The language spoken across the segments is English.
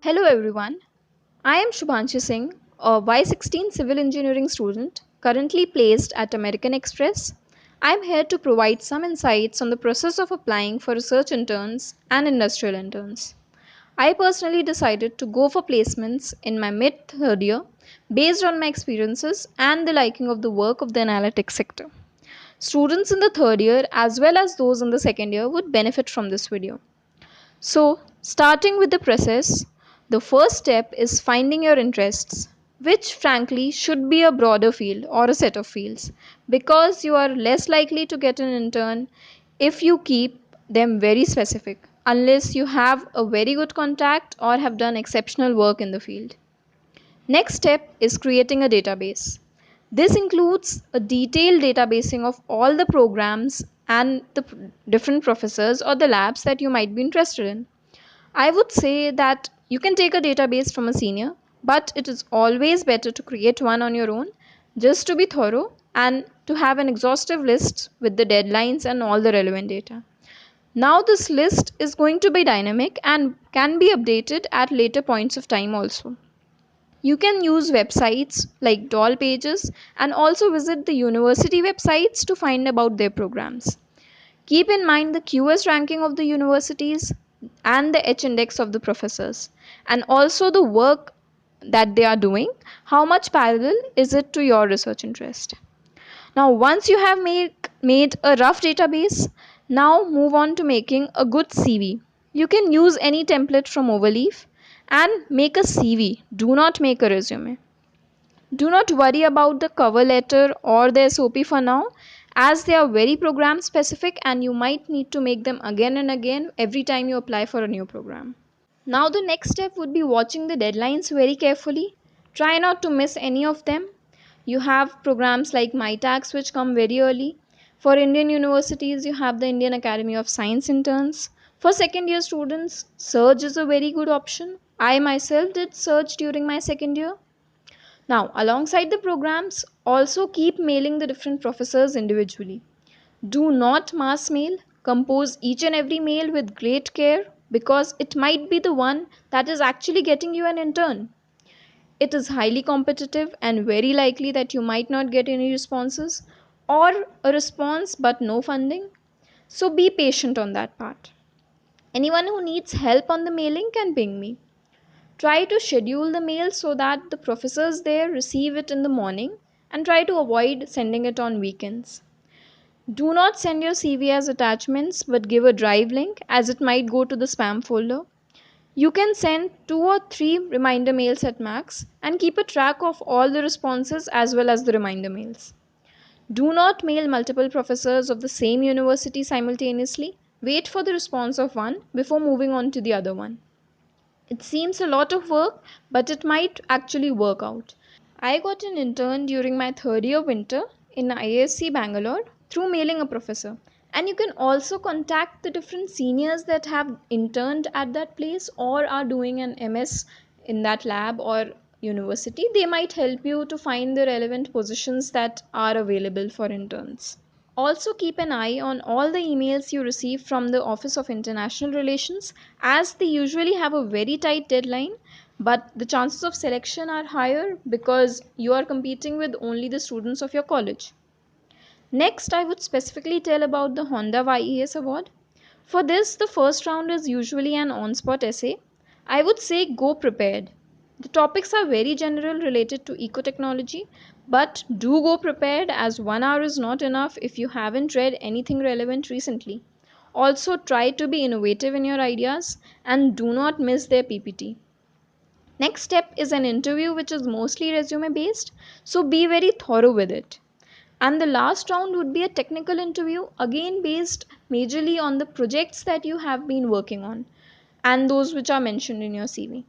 Hello everyone, I am Shubhanshu Singh, a Y16 civil engineering student currently placed at American Express. I am here to provide some insights on the process of applying for research interns and industrial interns. I personally decided to go for placements in my mid third year based on my experiences and the liking of the work of the analytics sector. Students in the third year as well as those in the second year would benefit from this video. So, starting with the process, the first step is finding your interests, which frankly should be a broader field or a set of fields, because you are less likely to get an intern if you keep them very specific, unless you have a very good contact or have done exceptional work in the field. Next step is creating a database. This includes a detailed databasing of all the programs and the different professors or the labs that you might be interested in. I would say that you can take a database from a senior, but it is always better to create one on your own just to be thorough and to have an exhaustive list with the deadlines and all the relevant data. Now, this list is going to be dynamic and can be updated at later points of time also. You can use websites like doll pages and also visit the university websites to find about their programs. Keep in mind the QS ranking of the universities and the H index of the professors, and also the work that they are doing. How much parallel is it to your research interest? Now, once you have made a rough database, now move on to making a good CV. You can use any template from Overleaf and make a CV. Do not make a resume. Do not worry about the cover letter or the SOP for now, as they are very program specific and you might need to make them again and again every time you apply for a new program. Now, the next step would be watching the deadlines very carefully. Try not to miss any of them. You have programs like MyTax which come very early. For Indian universities, you have the Indian Academy of Science interns. For second year students, Surge is a very good option. I myself did Surge during my second year. Now, alongside the programs, also keep mailing the different professors individually. Do not mass mail, compose each and every mail with great care because it might be the one that is actually getting you an intern. It is highly competitive and very likely that you might not get any responses or a response but no funding. So be patient on that part. Anyone who needs help on the mailing can ping me. Try to schedule the mail so that the professors there receive it in the morning and try to avoid sending it on weekends. Do not send your CV as attachments but give a drive link as it might go to the spam folder. You can send 2 or 3 reminder mails at max and keep a track of all the responses as well as the reminder mails. Do not mail multiple professors of the same university simultaneously. Wait for the response of one before moving on to the other one. It seems a lot of work, but it might actually work out. I got an intern during my third year winter in ISC Bangalore through mailing a professor. And you can also contact the different seniors that have interned at that place or are doing an MS in that lab or university. They might help you to find the relevant positions that are available for interns. Also, keep an eye on all the emails you receive from the Office of International Relations as they usually have a very tight deadline, but the chances of selection are higher because you are competing with only the students of your college. Next, I would specifically tell about the Honda YES award. For this, the first round is usually an on spot essay. I would say go prepared. The topics are very general related to eco technology, but do go prepared as 1 hour is not enough if you haven't read anything relevant recently. Also, try to be innovative in your ideas and do not miss their PPT. Next step is an interview which is mostly resume based, so be very thorough with it. And the last round would be a technical interview, again based majorly on the projects that you have been working on and those which are mentioned in your CV.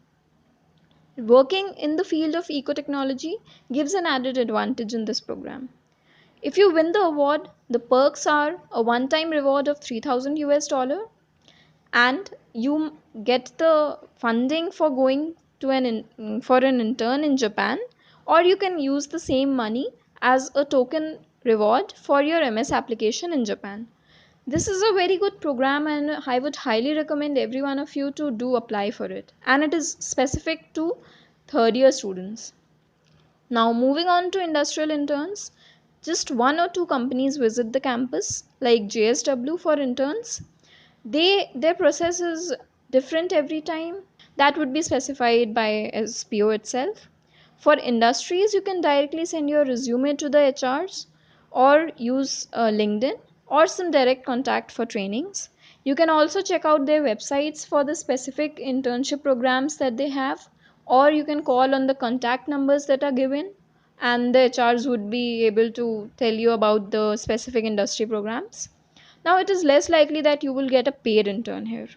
Working in the field of eco technology gives an added advantage in this program. If you win the award, the perks are a one time reward of 3000 US dollar and you get the funding for going to for an intern in Japan, or you can use the same money as a token reward for your MS application in Japan. This is a very good program and I would highly recommend every one of you to do apply for it. And it is specific to third year students. Now moving on to industrial interns, just one or two companies visit the campus like JSW for interns. Their process is different every time. That would be specified by SPO itself. For industries, you can directly send your resume to the HRs or use LinkedIn or some direct contact for trainings. You can also check out their websites for the specific internship programs that they have, or you can call on the contact numbers that are given, and the HRs would be able to tell you about the specific industry programs. Now, it is less likely that you will get a paid intern here.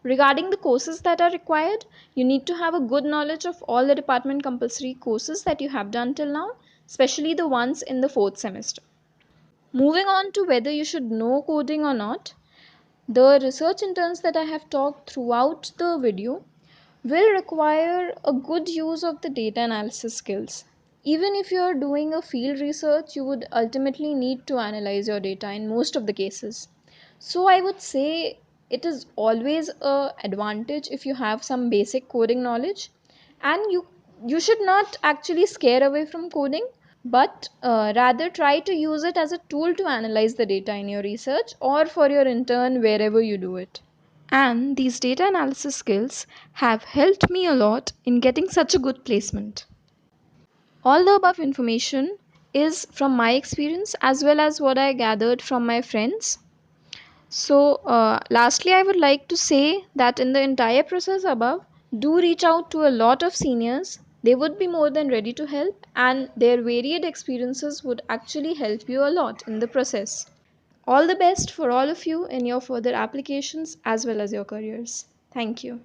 Regarding the courses that are required, you need to have a good knowledge of all the department compulsory courses that you have done till now, especially the ones in the fourth semester. Moving on to whether you should know coding or not, the research interns that I have talked throughout the video will require a good use of the data analysis skills. Even if you are doing a field research, you would ultimately need to analyze your data in most of the cases. So I would say it is always a advantage if you have some basic coding knowledge, and you should not actually scare away from coding, but rather try to use it as a tool to analyze the data in your research or for your intern wherever you do it. And these data analysis skills have helped me a lot in getting such a good placement. All the above information is from my experience as well as what I gathered from my friends. So, lastly, I would like to say that in the entire process above, do reach out to a lot of seniors. They would be more than ready to help, and their varied experiences would actually help you a lot in the process. All the best for all of you in your further applications as well as your careers. Thank you.